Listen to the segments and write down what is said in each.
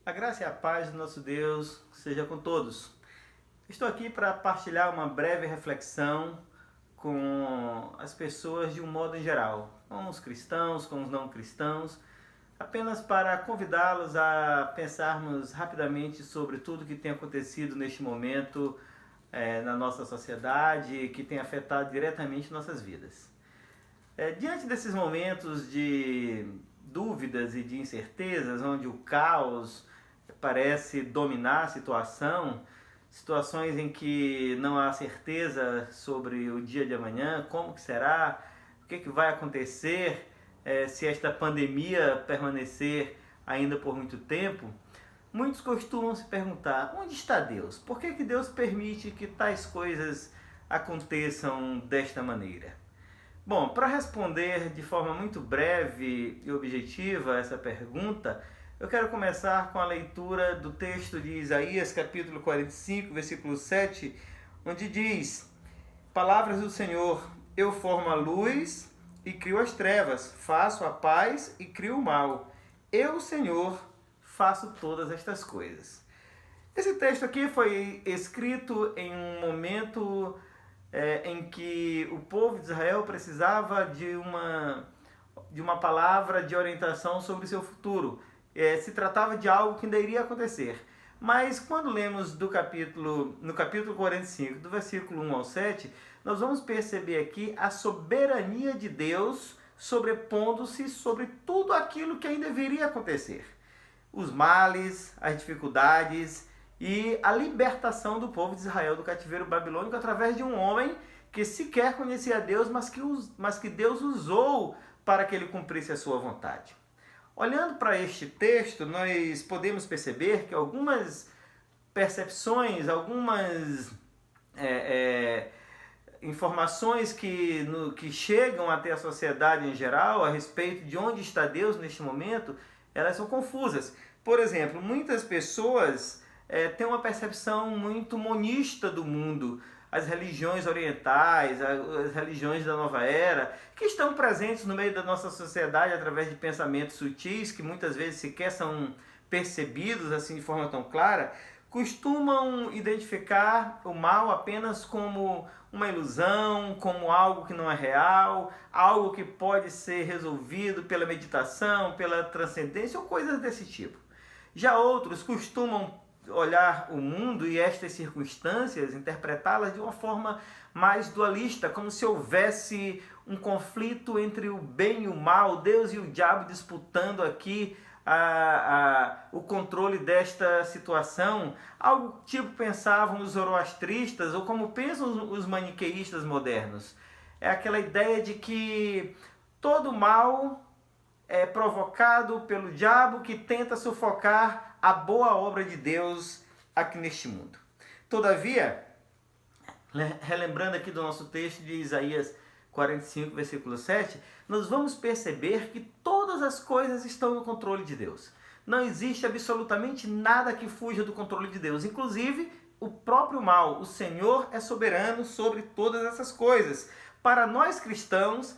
A graça e a paz do nosso Deus seja com todos. Estou aqui para partilhar uma breve reflexão com as pessoas de um modo em geral, com os cristãos, com os não cristãos, apenas para convidá-los a pensarmos rapidamente sobre tudo que tem acontecido neste momento na nossa sociedade, que tem afetado diretamente nossas vidas. Diante desses momentos de dúvidas e de incertezas, onde o caos parece dominar a situação, situações em que não há certeza sobre o dia de amanhã, como que será, o que vai acontecer, se esta pandemia permanecer ainda por muito tempo, muitos costumam se perguntar: onde está Deus? Por que Deus permite que tais coisas aconteçam desta maneira? Bom, para responder de forma muito breve e objetiva essa pergunta, eu quero começar com a leitura do texto de Isaías, capítulo 45, versículo 7, onde diz: Palavras do Senhor, eu formo a luz e crio as trevas, faço a paz e crio o mal. Eu, Senhor, faço todas estas coisas. Esse texto aqui foi escrito em um momento em que o povo de Israel precisava de uma palavra de orientação sobre o seu futuro. Se tratava de algo que ainda iria acontecer. Mas quando lemos no capítulo 45, do versículo 1 ao 7, nós vamos perceber aqui a soberania de Deus sobrepondo-se sobre tudo aquilo que ainda viria a acontecer. Os males, as dificuldades e a libertação do povo de Israel do cativeiro babilônico através de um homem que sequer conhecia Deus, mas que Deus usou para que ele cumprisse a sua vontade. Olhando para este texto, nós podemos perceber que algumas percepções, algumas informações que chegam até a sociedade em geral a respeito de onde está Deus neste momento, elas são confusas. Por exemplo, muitas pessoas têm uma percepção muito monista do mundo. As religiões orientais, as religiões da nova era, que estão presentes no meio da nossa sociedade através de pensamentos sutis, que muitas vezes sequer são percebidos assim de forma tão clara, costumam identificar o mal apenas como uma ilusão, como algo que não é real, algo que pode ser resolvido pela meditação, pela transcendência ou coisas desse tipo. Já outros costumam olhar o mundo e estas circunstâncias, interpretá-las de uma forma mais dualista, como se houvesse um conflito entre o bem e o mal, Deus e o diabo disputando aqui o controle desta situação. Algo tipo pensavam os zoroastristas, ou como pensam os maniqueístas modernos. É aquela ideia de que todo mal é provocado pelo diabo que tenta sufocar a boa obra de Deus aqui neste mundo. Todavia, relembrando aqui do nosso texto de Isaías 45, versículo 7, nós vamos perceber que todas as coisas estão no controle de Deus. Não existe absolutamente nada que fuja do controle de Deus, inclusive o próprio mal. O Senhor é soberano sobre todas essas coisas. Para nós cristãos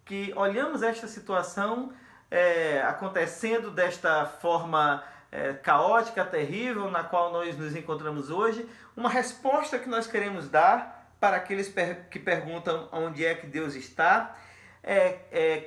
que olhamos esta situação acontecendo desta forma caótica, terrível, na qual nós nos encontramos hoje, uma resposta que nós queremos dar para aqueles que perguntam onde é que Deus está,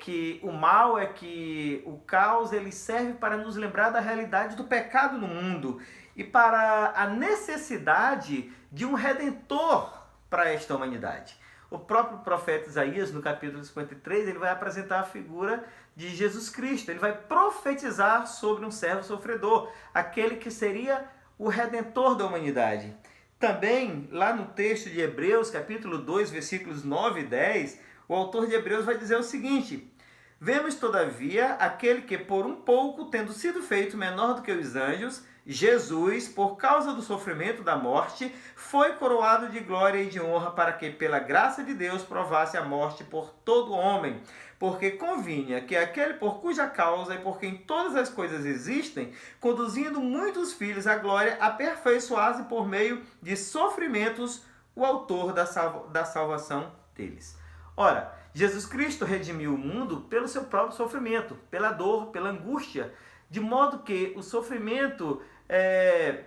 que o mal, que o caos, ele serve para nos lembrar da realidade do pecado no mundo e para a necessidade de um redentor para esta humanidade. O próprio profeta Isaías, no capítulo 53, ele vai apresentar a figura de Jesus Cristo. Ele vai profetizar sobre um servo sofredor, aquele que seria o redentor da humanidade. Também, lá no texto de Hebreus, capítulo 2, versículos 9 e 10, o autor de Hebreus vai dizer o seguinte: Vemos, todavia, aquele que por um pouco, tendo sido feito menor do que os anjos, Jesus, por causa do sofrimento da morte, foi coroado de glória e de honra para que, pela graça de Deus, provasse a morte por todo homem. Porque convinha que aquele por cuja causa e por quem todas as coisas existem, conduzindo muitos filhos à glória, aperfeiçoasse por meio de sofrimentos o autor da salvação deles. Ora, Jesus Cristo redimiu o mundo pelo seu próprio sofrimento, pela dor, pela angústia de modo que o sofrimento é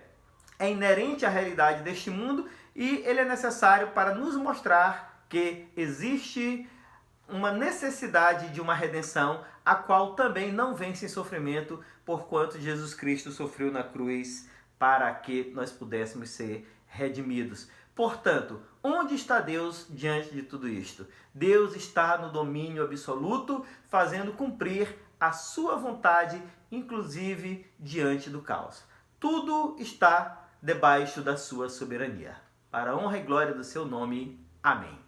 inerente à realidade deste mundo e ele é necessário para nos mostrar que existe uma necessidade de uma redenção, a qual também não vem sem sofrimento, porquanto Jesus Cristo sofreu na cruz para que nós pudéssemos ser redimidos. Portanto, onde está Deus diante de tudo isto? Deus está no domínio absoluto, fazendo cumprir a sua vontade, inclusive diante do caos. Tudo está debaixo da sua soberania. Para a honra e glória do seu nome. Amém.